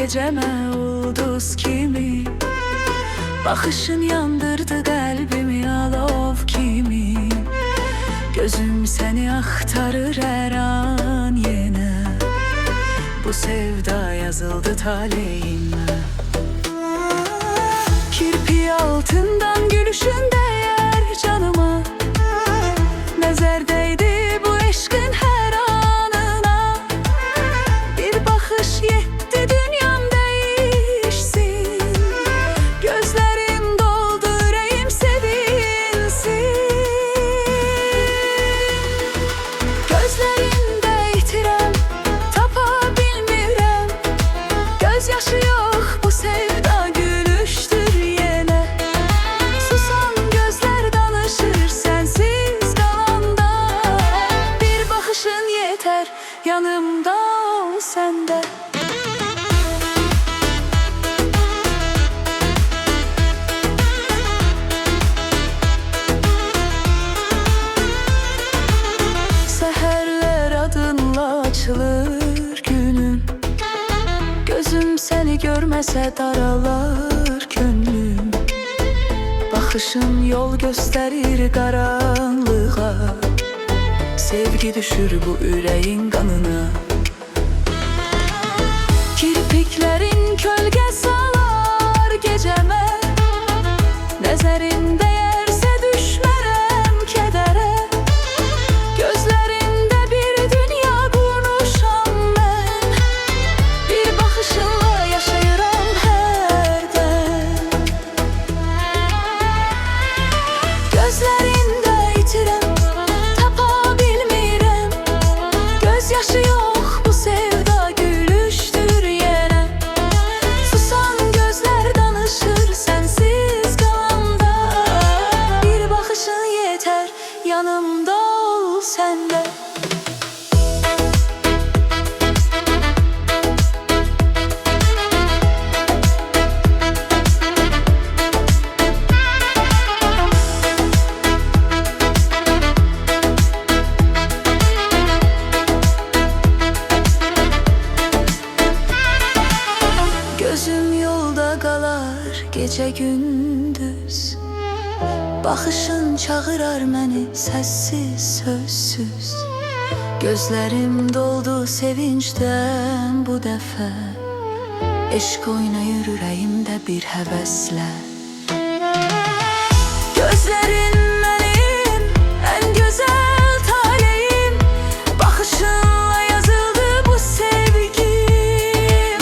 geceme ulduz kimi. Bakışın yandırdı kalbimi alov kimi. Gözüm seni aktarır her an yine. Bu sevda yazıldı taleyime. Kirpi altından gülüşün değer canıma. Nezerdeydi bu eşkin her anına. Bir bakış yetti dünyam değişsin. Gözlerim doldu yüreğim sevinsin. Gözlerinde itirem tapa bilmirem. Gözyaşı yok bu sevda gülüştür yine. Susan gözler danışır sensiz kalanda. Bir bakışın yeter yanımda ol sende. Seherler adınla açılır günüm. Gözüm seni görmese daralar gönlüm. Bakışın yol gösterir karanlığa. Sevgi düşür bu yüreğin kanına. Kirpiklerin kölge salar geceme. Nezerin değerse düşmerem kedere. Gözlerinde bir dünya kurmuşam ben. Bir bakışınla yaşayıram her dem. Gözlerinde itirem tapa bilmirem. Gözyaşı yok bu sevda gülüştür yine. Susan gözler danışır sensiz kalanda. Bir bakışın yeter yanımda ol sende. Gözüm yolda kalar gece gündüz. Bakışın çağırar məni sessiz sözsüz. Gözlerim doldu sevinçten bu defa. Eşk oynayır yüreğimde bir hevesle. Gözlerin benim en güzel taleyim. Bakışınla yazıldı bu sevgim.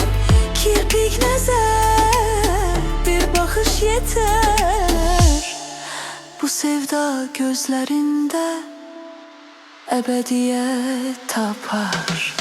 Kirpik nezer bir bakış yeter. Bu sevda gözlerinde ebediyet tapar.